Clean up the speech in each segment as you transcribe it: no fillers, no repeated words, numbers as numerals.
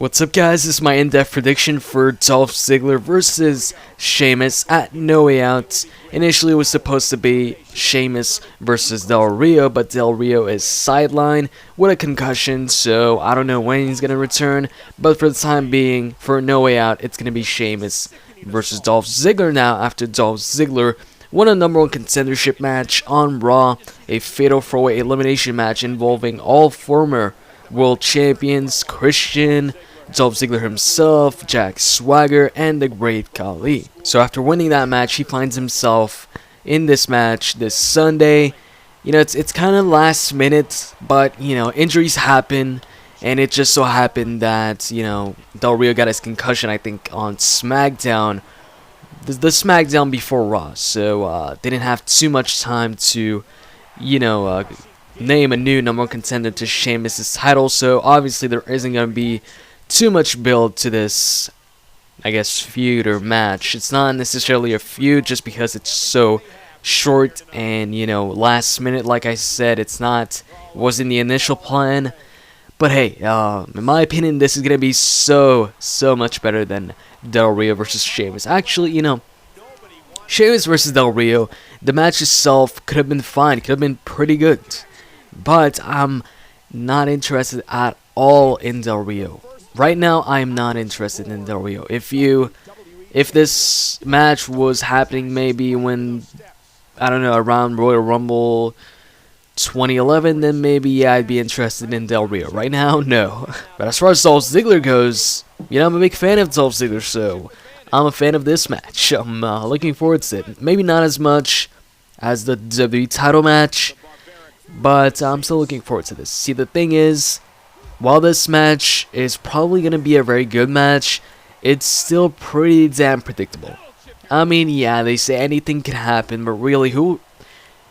What's up, guys? This is my in-depth prediction for Dolph Ziggler versus Sheamus at No Way Out. Initially, it was supposed to be Sheamus versus Del Rio, but Del Rio is sidelined with a concussion, so I don't know when he's going to return. But for the time being, for No Way Out, it's going to be Sheamus versus Dolph Ziggler now, after Dolph Ziggler won a #1 contendership match on Raw, a fatal 4-way elimination match involving all former world champions, Christian, Dolph Ziggler himself, Jack Swagger, and the Great Khali. So after winning that match, he finds himself in this match this Sunday. You know, it's kind of last minute, but, you know, injuries happen, and it just so happened that, you know, Del Rio got his concussion, I think, on SmackDown, the SmackDown before Raw, so didn't have too much time to, you know, name a new #1 contender to Sheamus' title, so obviously there isn't going to be too much build to this, I guess, feud or match. It's not necessarily a feud just because it's so short and, you know, last minute. Like I said, it wasn't the initial plan. But hey, in my opinion, this is going to be so much better than Del Rio versus Sheamus. Actually, you know, Sheamus versus Del Rio, the match itself could have been fine, could have been pretty good. But I'm not interested at all in Del Rio. Right now, I'm not interested in Del Rio. If this match was happening maybe when, I don't know, around Royal Rumble 2011, then maybe, yeah, I'd be interested in Del Rio. Right now, no. But as far as Dolph Ziggler goes, you know, I'm a big fan of Dolph Ziggler, so I'm a fan of this match. I'm looking forward to it. Maybe not as much as the WWE title match, but I'm still looking forward to this. See, the thing is, while this match is probably going to be a very good match, it's still pretty damn predictable. I mean, yeah, they say anything can happen, but really, who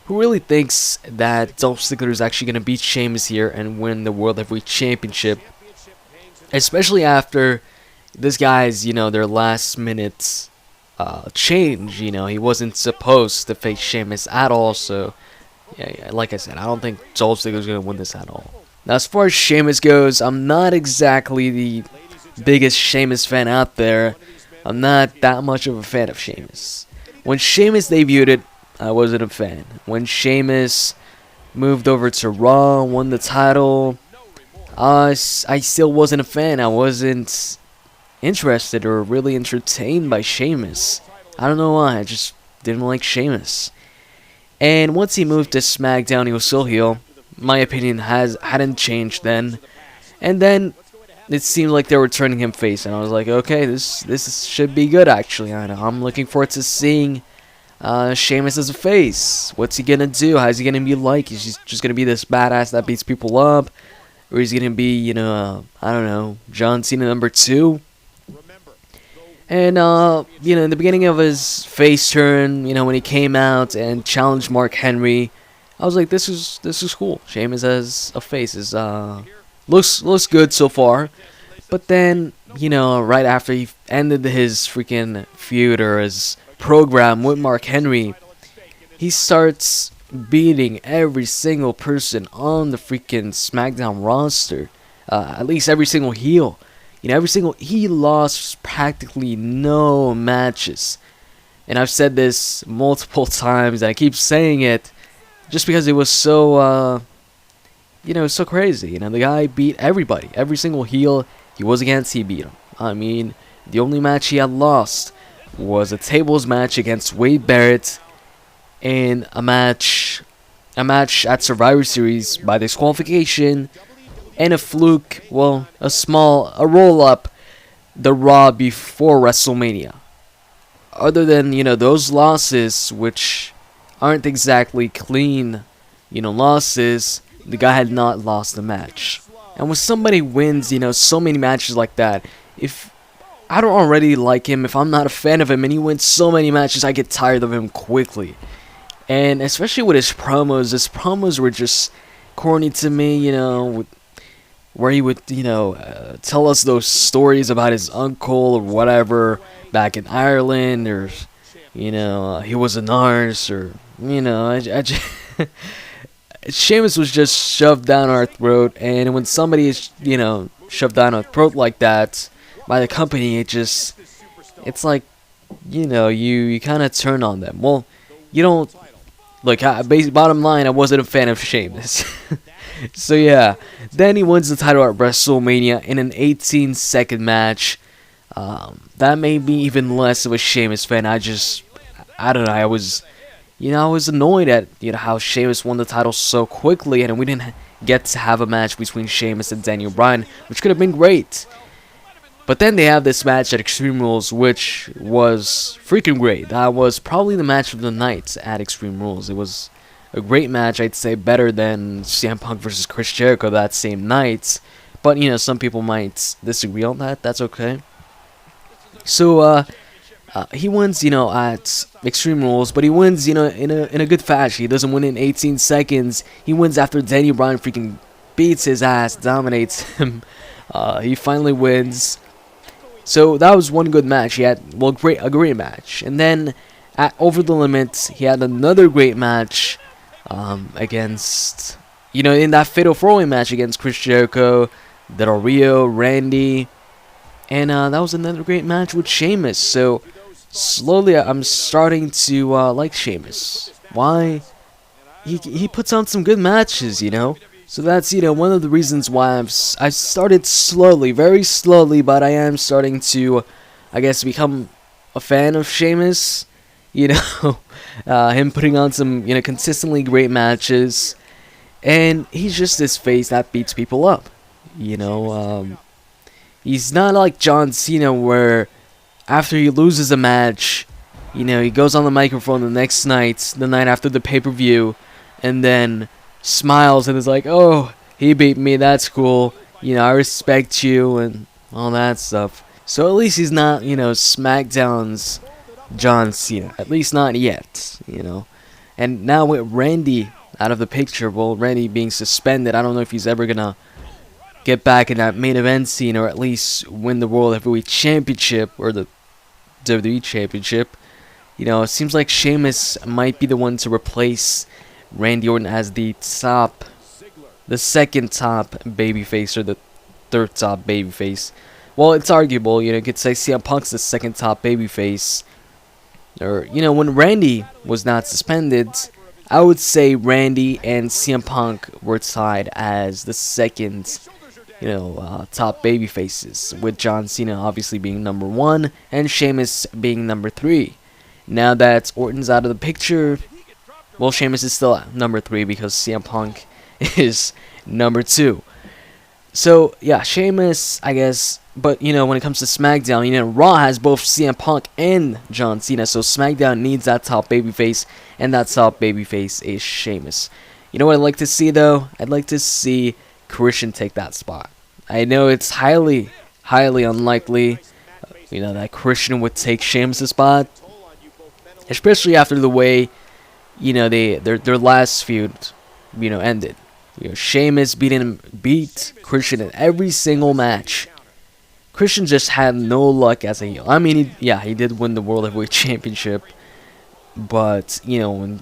really thinks that Dolph Ziggler is actually going to beat Sheamus here and win the World Heavyweight Championship? Especially after this guy's, you know, their last minute change. You know, he wasn't supposed to face Sheamus at all, so yeah, like I said, I don't think Dolph Ziggler is going to win this at all. Now, as far as Sheamus goes, I'm not exactly the biggest Sheamus fan out there. I'm not that much of a fan of Sheamus. When Sheamus debuted, I wasn't a fan. When Sheamus moved over to Raw, won the title, I still wasn't a fan. I wasn't interested or really entertained by Sheamus. I don't know why, I just didn't like Sheamus. And once he moved to SmackDown, he was still heel. My opinion hadn't changed then, and then it seemed like they were turning him face, and I was like, okay, this should be good actually. I'm looking forward to seeing Sheamus as a face. What's he gonna do? How's he gonna be like? Is he just gonna be this badass that beats people up, or is he gonna be, you know, I don't know, John Cena #2? And you know, in the beginning of his face turn, you know, when he came out and challenged Mark Henry, I was like, this is cool. Sheamus as a face is looks good so far. But then, you know, right after he ended his freaking feud or his program with Mark Henry, he starts beating every single person on the freaking SmackDown roster. At least every single heel. You know, he lost practically no matches. And I've said this multiple times, and I keep saying it, just because it was so, you know, so crazy. You know, the guy beat everybody. Every single heel he was against, he beat him. I mean, the only match he had lost was a tables match against Wade Barrett in a match at Survivor Series by disqualification, and a fluke, well, a roll-up, the Raw before WrestleMania. Other than, you know, those losses, which aren't exactly clean, you know, losses, the guy had not lost a match. And when somebody wins, you know, so many matches like that, if I don't already like him, if I'm not a fan of him, and he wins so many matches, I get tired of him quickly. And especially with his promos were just corny to me, you know, where he would, you know, tell us those stories about his uncle or whatever back in Ireland, or, you know, he was a nurse, or, you know, Sheamus was just shoved down our throat, and when somebody is, you know, shoved down a throat like that by the company, it's like, you kind of turn on them. Well, you don't, look, bottom line, I wasn't a fan of Sheamus. So yeah, then he wins the title at WrestleMania in an 18-second match. That made me even less of a Sheamus fan. I don't know, I was annoyed at, how Sheamus won the title so quickly, and we didn't get to have a match between Sheamus and Daniel Bryan, which could have been great. But then they have this match at Extreme Rules, which was freaking great. That was probably the match of the night at Extreme Rules. It was a great match, I'd say better than CM Punk versus Chris Jericho that same night. But, some people might disagree on that. That's okay. So, he wins, at Extreme Rules, but he wins, in a good fashion. He doesn't win in 18 seconds. He wins after Daniel Bryan freaking beats his ass, dominates him. He finally wins. So that was one good match. He had, a great match. And then at Over the Limit, he had another great match against, in that Fatal 4-Way match against Chris Jericho, Del Rio, Randy. And that was another great match with Sheamus. So slowly I'm starting to like Sheamus. Why? He puts on some good matches, So that's, one of the reasons why I started slowly, very slowly, but I am starting to, I guess, become a fan of Sheamus. Him putting on some, consistently great matches. And he's just this face that beats people up. He's not like John Cena where after he loses a match, he goes on the microphone the next night, the night after the pay-per-view, and then smiles and is like, oh, he beat me, that's cool, I respect you, and all that stuff. So at least he's not, SmackDown's John Cena. At least not yet, And now with Randy out of the picture, Randy being suspended, I don't know if he's ever gonna get back in that main event scene, or at least win the World Heavyweight Championship, or the WWE Championship. It seems like Sheamus might be the one to replace Randy Orton as the second top babyface, or the third top babyface. Well, it's arguable, you could say CM Punk's the second top babyface. Or, when Randy was not suspended, I would say Randy and CM Punk were tied as the second, top baby faces, with John Cena obviously being number 1 and Sheamus being number 3. Now that Orton's out of the picture, Sheamus is still number 3 because CM Punk is number 2. So yeah, Sheamus, I guess, but when it comes to SmackDown, Raw has both CM Punk and John Cena, so SmackDown needs that top babyface, and that top babyface is Sheamus. You know what I'd like to see though? I'd like to see Christian take that spot. I know it's highly unlikely, that Christian would take Sheamus' spot, especially after the way, their last feud, ended. Sheamus beat Christian in every single match. Christian just had no luck as a heel. I mean, he did win the World Heavyweight Championship, but when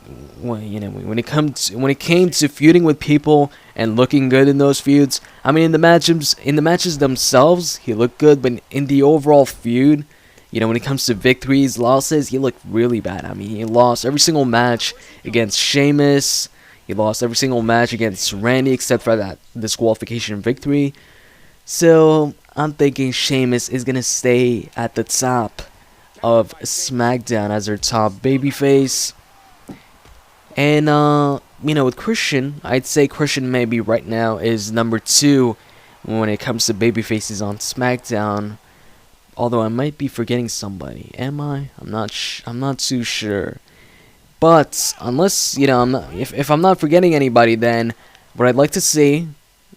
it came to feuding with people and looking good in those feuds, I mean, in the matches themselves, he looked good, but in the overall feud, when it comes to victories, losses, he looked really bad. I mean, he lost every single match against Sheamus. He lost every single match against Randy except for that disqualification victory. So I'm thinking Sheamus is going to stay at the top of SmackDown as their top babyface. And, with Christian, I'd say Christian maybe right now is number 2 when it comes to babyfaces on SmackDown. Although I might be forgetting somebody. Am I? I'm not too sure. But unless, if I'm not forgetting anybody, then what I'd like to see,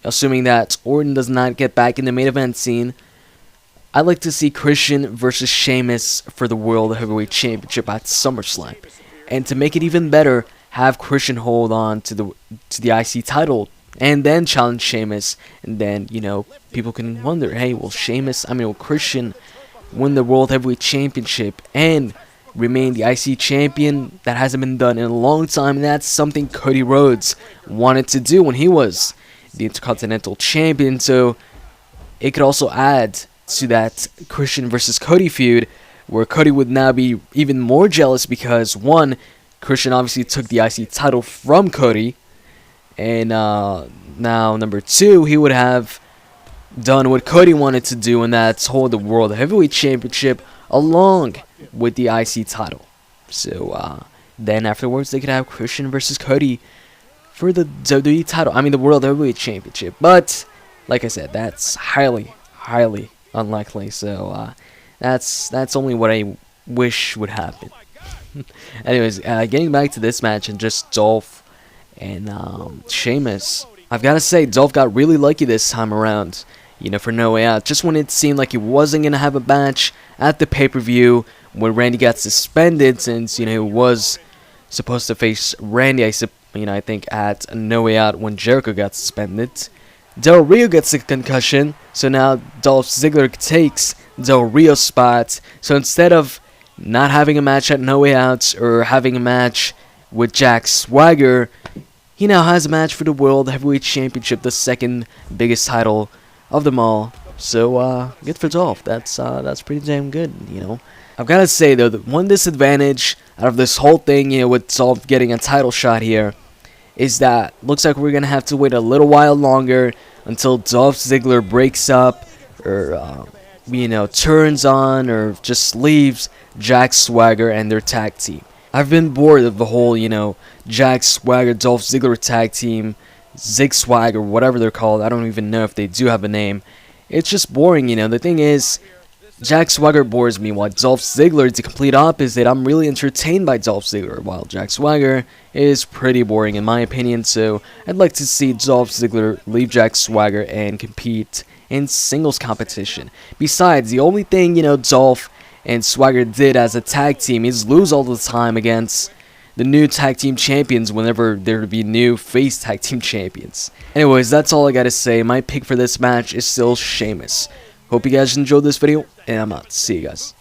assuming that Orton does not get back in the main event scene, I'd like to see Christian versus Sheamus for the World Heavyweight Championship at SummerSlam. And to make it even better, have Christian hold on to the IC title and then challenge Sheamus. And then, people can wonder, hey, will Christian win the World Heavyweight Championship and remain the IC champion? That hasn't been done in a long time, and that's something Cody Rhodes wanted to do when he was the Intercontinental Champion. So it could also add to that Christian versus Cody feud, where Cody would now be even more jealous because, one, Christian obviously took the IC title from Cody, and now, number two, he would have done what Cody wanted to do, and that's hold the World Heavyweight Championship along with the IC title. So then afterwards, they could have Christian versus Cody for the WWE title. I mean, the World Heavyweight Championship. But like I said, that's highly, highly unlikely. So that's only what I wish would happen. Anyways, getting back to this match and just Dolph and Sheamus, I've got to say, Dolph got really lucky this time around, for No Way Out. Just when it seemed like he wasn't going to have a match at the pay-per-view, when Randy got suspended, since, he was supposed to face Randy, I think at No Way Out when Jericho got suspended. Del Rio gets a concussion, so now Dolph Ziggler takes Del Rio's spot. So instead of not having a match at No Way Out or having a match with Jack Swagger, he now has a match for the World Heavyweight Championship, the second biggest title of them all. So good for Dolph. That's pretty damn good, I've got to say though, the one disadvantage out of this whole thing, with Dolph getting a title shot here, is that looks like we're gonna have to wait a little while longer until Dolph Ziggler breaks up or turns on or just leaves Jack Swagger and their tag team. I've been bored of the whole, Jack Swagger, Dolph Ziggler tag team, Zig Swag or whatever they're called. I don't even know if they do have a name. It's just boring, The thing is, Jack Swagger bores me, while Dolph Ziggler is the complete opposite. I'm really entertained by Dolph Ziggler, while Jack Swagger is pretty boring in my opinion. So I'd like to see Dolph Ziggler leave Jack Swagger and compete in singles competition. Besides, the only thing, Dolph and Swagger did as a tag team is lose all the time against the new tag team champions whenever there would be new face tag team champions. Anyways, that's all I gotta say. My pick for this match is still Sheamus. Hope you guys enjoyed this video, and I'm out. See you guys.